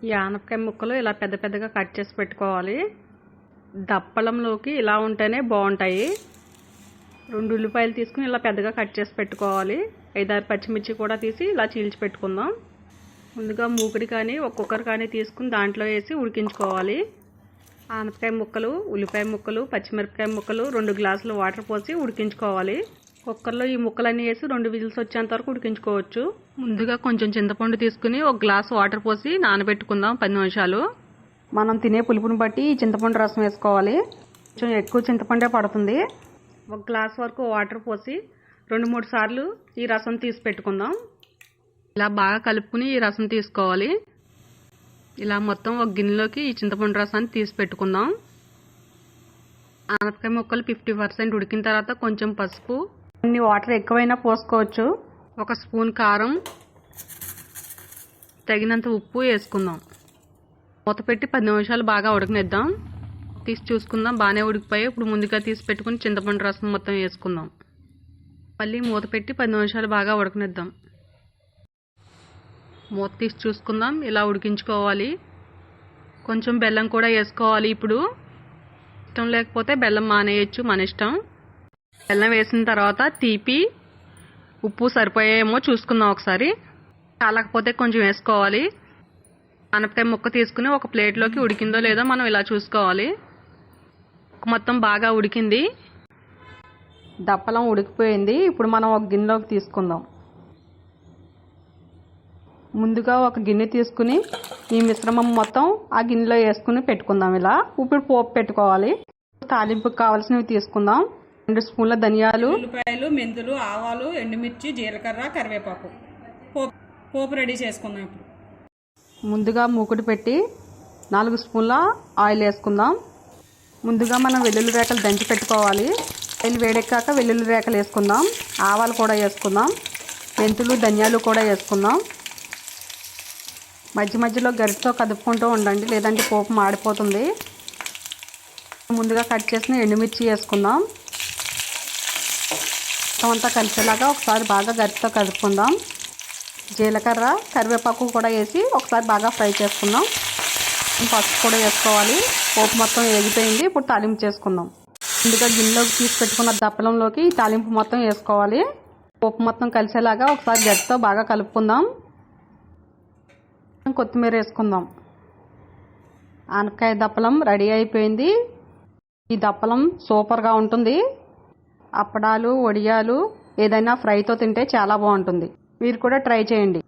ఈ ఆనపకాయ ముక్కలు ఇలా పెద్ద పెద్దగా కట్ చేసి పెట్టుకోవాలి. దప్పలంలోకి ఇలా ఉంటేనే బాగుంటాయి. 2 ఉల్లిపాయలు తీసుకుని ఇలా పెద్దగా కట్ చేసి పెట్టుకోవాలి. 5-6 పచ్చిమిర్చి కూడా తీసి ఇలా చీల్చి పెట్టుకుందాం. ముందుగా మూకుడి కానీ ఒక్కొక్కరు కానీ తీసుకుని దాంట్లో వేసి ఉడికించుకోవాలి. ఆనపకాయ ముక్కలు, ఉల్లిపాయ ముక్కలు, పచ్చిమిరపకాయ ముక్కలు 2 గ్లాసులు వాటర్ పోసి ఉడికించుకోవాలి. కుక్కర్లో ఈ ముక్కలన్నీ వేసి 2 విజిల్స్ వచ్చేంత వరకు ఉడికించుకోవచ్చు. ముందుగా కొంచెం చింతపండు తీసుకుని 1 గ్లాస్ వాటర్ పోసి నానబెట్టుకుందాం 10 నిమిషాలు. మనం తినే పులుపుని బట్టి ఈ చింతపండు రసం వేసుకోవాలి. కొంచెం ఎక్కువ చింతపండే పడుతుంది. 1 గ్లాస్ వరకు వాటర్ పోసి 2-3 సార్లు ఈ రసం తీసి పెట్టుకుందాం. ఇలా బాగా కలుపుకుని ఈ రసం తీసుకోవాలి. ఇలా మొత్తం ఒక గిన్నెలోకి ఈ చింతపండు రసాన్ని తీసి పెట్టుకుందాం. ఆనపకాయ ముక్కలు 50% ఉడికిన తర్వాత కొంచెం పసుపు, కొన్ని వాటర్ ఎక్కువైనా పోసుకోవచ్చు. 1 స్పూన్ కారం, తగినంత ఉప్పు వేసుకుందాం. మూత పెట్టి 10 నిమిషాలు బాగా ఉడకనిద్దాం. తీసి చూసుకుందాం, బాగానే ఉడికిపోయి. ఇప్పుడు ముందుగా తీసి పెట్టుకుని చింతపండు రసం మొత్తం వేసుకుందాం. మళ్ళీ మూత పెట్టి 10 నిమిషాలు బాగా ఉడకనిద్దాం. మూత తీసి చూసుకుందాం, ఇలా ఉడికించుకోవాలి. కొంచెం బెల్లం కూడా వేసుకోవాలి. ఇప్పుడు ఇష్టం లేకపోతే బెల్లం మానేయచ్చు, మన ఇష్టం. బెల్లం వేసిన తర్వాత తీపి, ఉప్పు సరిపోయేమో చూసుకుందాం ఒకసారి. కాలకపోతే కొంచెం వేసుకోవాలి. ఆనపకాయ ముక్క తీసుకుని ఒక ప్లేట్లోకి ఉడికిందో లేదో మనం ఇలా చూసుకోవాలి. మొత్తం బాగా ఉడికింది. దప్పలం ఉడికిపోయింది. ఇప్పుడు మనం ఒక గిన్నెలోకి తీసుకుందాం. ముందుగా ఒక గిన్నె తీసుకుని ఈ మిశ్రమం మొత్తం ఆ గిన్నెలో వేసుకుని పెట్టుకుందాం. ఇలా ఇప్పుడు పోపు పెట్టుకోవాలి. తాలింపుకి కావాల్సినవి తీసుకుందాం. 2 స్పూన్ల ధనియాలు, ఉల్లిపాయలు, మెంతులు, ఆవాలు, ఎండుమిర్చి, జీలకర్ర, కరివేపాకు. పోపు రెడీ చేసుకుందాం. ఇప్పుడు ముందుగా మూకుడు పెట్టి 4 స్పూన్ల ఆయిల్ వేసుకుందాం. ముందుగా మనం వెల్లుల్లి రేకలు దంచి పెట్టుకోవాలి. ఆయిల్ వేడెక్కాక వెల్లుల్లి రేకలు వేసుకుందాం. ఆవాలు కూడా వేసుకుందాం. మెంతులు, ధనియాలు కూడా వేసుకుందాం. మధ్య మధ్యలో గరిటతో కదుపుకుంటూ ఉండండి, లేదంటే పోపు మాడిపోతుంది. ముందుగా కట్ చేసిన ఎండుమిర్చి వేసుకుందాం. అంతా కలిసేలాగా ఒకసారి బాగా గరిటతో కదుపుకుందాం. జీలకర్ర, కరివేపాకు కూడా వేసి ఒకసారి బాగా ఫ్రై చేసుకుందాం. పసుపు కూడా వేసుకోవాలి. పోపు మొత్తం వేగిపోయింది. ఇప్పుడు తాలింపు చేసుకుందాం. ముందుగా గిన్నెలోకి తీసి పెట్టుకున్న దప్పలంలోకి ఈ తాలింపు మొత్తం వేసుకోవాలి. పోపు మొత్తం కలిసేలాగా ఒకసారి గరిటతో బాగా కలుపుకుందాం. కొత్తిమీర వేసుకుందాం. ఆనపకాయ దప్పలం రెడీ అయిపోయింది. ఈ దప్పలం సూపర్గా ఉంటుంది. అప్పడాలు, వడియాలు ఏదైనా ఫ్రైతో తింటే చాలా బాగుంటుంది. మీరు కూడా ట్రై చేయండి.